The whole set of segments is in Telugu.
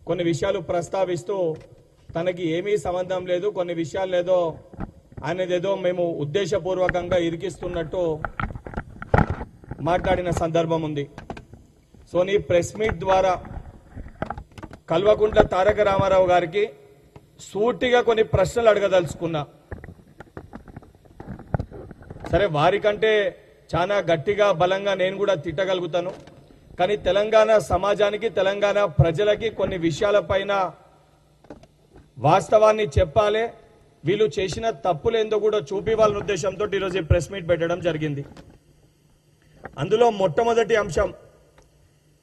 కొన్ని విషయాలు ప్రస్తావిస్తూ తనకి ఏమీ సంబంధం లేదు, కొన్ని విషయాలు లేదో ఆయనదేదో మేము ఉద్దేశపూర్వకంగా ఇరికిస్తున్నట్టు మాట్లాడిన సందర్భం ఉంది. సో నీ ప్రెస్ మీట్ ద్వారా కల్వకుంట్ల తారక రామారావు గారికి సూటిగా కొన్ని ప్రశ్నలు అడగదలుచుకున్నా. సరే, వారికంటే చాలా గట్టిగా బలంగా నేను కూడా తిట్టగలుగుతాను, కానీ తెలంగాణ సమాజానికి తెలంగాణ ప్రజలకి కొన్ని విషయాలపైన వాస్తవాన్ని చెప్పాలి, వీళ్ళు చేసిన తప్పులేందో కూడా చూపివ్వాలనే ఉద్దేశంతో ఈరోజు ప్రెస్ మీట్ పెట్టడం జరిగింది. అందులో మొట్టమొదటి అంశం,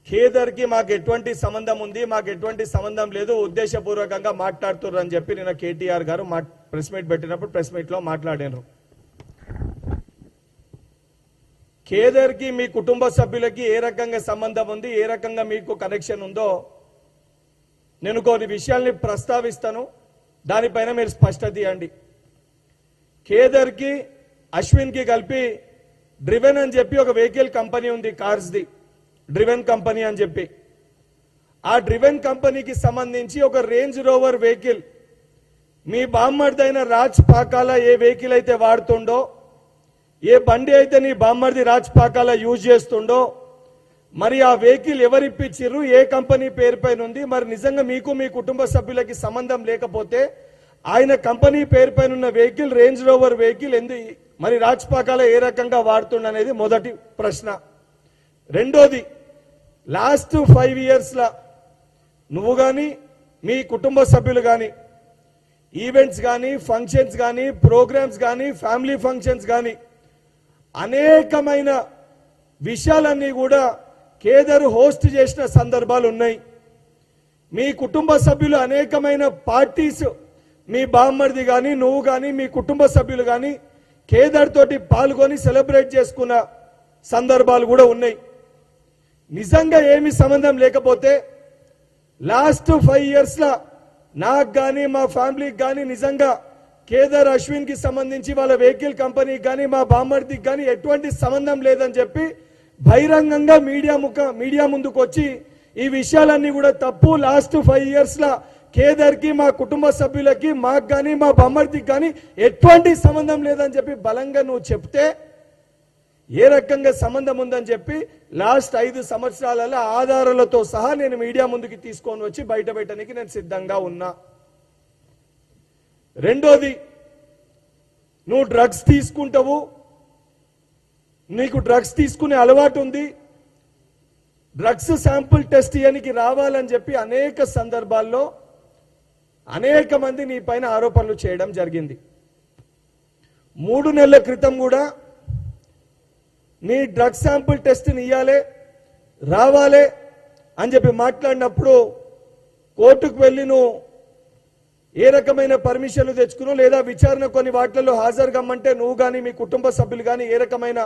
ఖేదర్కి మాకు ఎటువంటి సంబంధం ఉంది, మాకు ఎటువంటి సంబంధం లేదు, ఉద్దేశపూర్వకంగా మాట్లాడుతున్నారు అని చెప్పి నిన్న కేటీఆర్ గారు ప్రెస్ మీట్ పెట్టినప్పుడు ప్రెస్ మీట్లో మాట్లాడారు. ఖేదర్కి మీ కుటుంబ సభ్యులకి ఏ రకంగా సంబంధం ఉంది, ఏ రకంగా మీకు కనెక్షన్ ఉందో నేను కొన్ని విషయాల్ని ప్రస్తావిస్తాను, దానిపైన మీరు స్పష్టత ఇవ్వండి. ఖేదర్కి అశ్విన్కి కలిపి డ్రివెన్ అని చెప్పి ఒక వెహికల్ కంపెనీ ఉంది, కార్స్ది డ్రివెన్ కంపెనీ అని చెప్పి. ఆ డ్రివెన్ కంపెనీకి సంబంధించి ఒక రేంజ్ రోవర్ వెహికల్ మీ బామ్మర్దైన రాజ్ పాకాల ఏ వెహికల్ అయితే వాడుతుండో, ఏ బండి అయితే నీ బామ్మర్ది రాజ్ పాకాల యూజ్ చేస్తుండో, మరి ఆ వెహికల్ ఎవరిప్పించిర్రు, ఏ కంపెనీ పేరు పైన ఉంది, మరి నిజంగా మీకు మీ కుటుంబ సభ్యులకి సంబంధం లేకపోతే ఆయన కంపెనీ పేరు పైన ఉన్న వెహికల్ రేంజ్ రోవర్ వెహికల్ మరి రాజ్ పాకాల ఏ రకంగా వాడుతుండనేది మొదటి ప్రశ్న. రెండోది, లాస్ట్ 5 yearsలా నువ్వు కానీ మీ కుటుంబ సభ్యులు కానీ ఈవెంట్స్ కానీ ఫంక్షన్స్ కానీ ప్రోగ్రామ్స్ కానీ ఫ్యామిలీ ఫంక్షన్స్ కానీ అనేకమైన విషయాలన్నీ కూడా ఖేదర్ హోస్ట్ చేసిన సందర్భాలు ఉన్నాయి. మీ కుటుంబ సభ్యులు అనేకమైన పార్టీస్, మీ బామ్మర్ది కానీ నువ్వు కానీ మీ కుటుంబ సభ్యులు కానీ ఖేదర్ తోటి పాల్గొని సెలబ్రేట్ చేసుకున్న సందర్భాలు కూడా ఉన్నాయి. నిజంగా ఏమి సంబంధం లేకపోతే లాస్ట్ 5 yearsలా నాకు కానీ మా ఫ్యామిలీకి కానీ నిజంగా ఖేదర్ అశ్విన్కి సంబంధించి వాళ్ళ వెహికల్ కంపెనీకి కానీ మా బామ్మర్దికి కానీ ఎటువంటి సంబంధం లేదని చెప్పి బహిరంగంగా మీడియా ముందుకు వచ్చి ఈ విషయాలన్నీ కూడా తప్పు, లాస్ట్ 5 yearsలా ఖేదర్కి మా కుటుంబ సభ్యులకి మాకు కానీ మా బామ్మర్దికి కానీ ఎటువంటి సంబంధం లేదని చెప్పి బలంగా నువ్వు చెప్తే ఏ రకంగా సంబంధం ఉందని చెప్పి లాస్ట్ 5 సంవత్సరాలలో ఆధారాలతో సహా నేను మీడియా ముందుకి తీసుకొని వచ్చి బయట పెట్టడానికి నేను సిద్ధంగా ఉన్నా. రెండోది, నువ్వు డ్రగ్స్ తీసుకుంటావు, నీకు డ్రగ్స్ తీసుకునే అలవాటు ఉంది, డ్రగ్స్ శాంపుల్ టెస్ట్ చేయడానికి రావాలని చెప్పి అనేక సందర్భాల్లో అనేక మంది నీ పైన ఆరోపణలు చేయడం జరిగింది. 3 నెలల క్రితం కూడా నీ డ్రగ్ శాంపుల్ టెస్ట్ని ఇవ్వాలి రావాలి అని చెప్పి మాట్లాడినప్పుడు కోర్టుకు వెళ్ళి నువ్వు ఏ రకమైన పర్మిషన్లు తెచ్చుకున్నావు, లేదా విచారణ కొన్ని వాటిల్లో హాజరు కమ్మంటే నువ్వు కానీ మీ కుటుంబ సభ్యులు కానీ ఏ రకమైన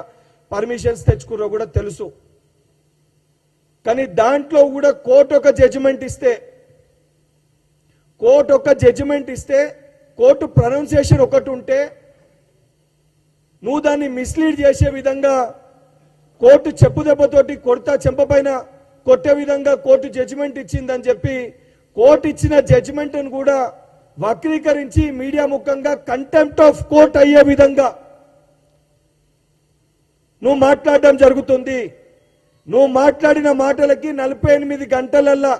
పర్మిషన్స్ తెచ్చుకున్నారో కూడా తెలుసు. కానీ దాంట్లో కూడా కోర్టు ఒక జడ్జిమెంట్ ఇస్తే కోర్టు ప్రొనౌన్సియేషన్ ఒకటి ఉంటే నువ్వు దాన్ని మిస్లీడ్ చేసే విధంగా కోర్టు చెప్పు దెబ్బతోటి కొడతా చెంపపైన కొట్టే విధంగా కోర్టు జడ్జిమెంట్ ఇచ్చిందని చెప్పి కోర్టు ఇచ్చిన జడ్జిమెంట్ను కూడా వక్రీకరించి మీడియా ముఖంగా కంటెంప్ట్ ఆఫ్ కోర్ట్ అయ్యే విధంగా నువ్వు మాట్లాడడం జరుగుతుంది. నువ్వు మాట్లాడిన మాటలకి 48 గంటలల్లా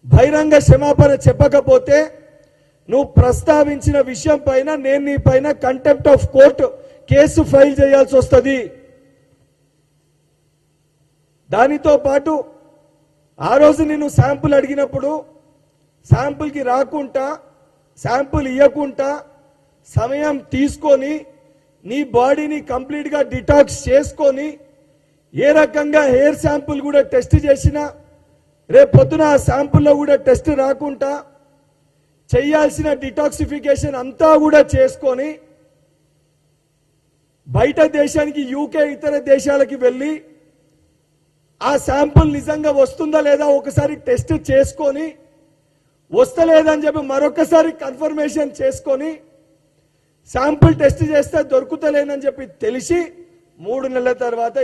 బహిరంగ క్షమాపణ చెప్పకపోతే నువ్వు ప్రస్తావించిన విషయం పైన నేను నీ పైన contempt of court case file చేయాల్సి వస్తుంది. దానితో పాటు ఆ రోజు నేను శాంపుల్ అడిగినప్పుడు శాంపుల్కి రాకుండా శాంపుల్ ఇవ్వకుండా సమయం తీసుకొని నీ బాడీని కంప్లీట్గా డిటాక్స్ చేసుకొని ఏ రకంగా హెయిర్ శాంపుల్ కూడా టెస్ట్ చేసినా రేపు పొద్దున ఆ శాంపుల్లో కూడా టెస్ట్ రాకుండా చేయాల్సిన డిటాక్సిఫికేషన్ అంతా కూడా చేసుకొని బయట దేశానికి యూకే ఇతర దేశాలకి వెళ్ళి ఆ శాంపుల్ నిజంగా వస్తుందా లేదా ఒకసారి టెస్ట్ చేసుకొని వస్తలేదని చెప్పి మరొకసారి కన్ఫర్మేషన్ చేసుకొని శాంపుల్ టెస్ట్ చేస్తే దొరుకుతలేనని చెప్పి తెలిసి 3 నెలల తర్వాత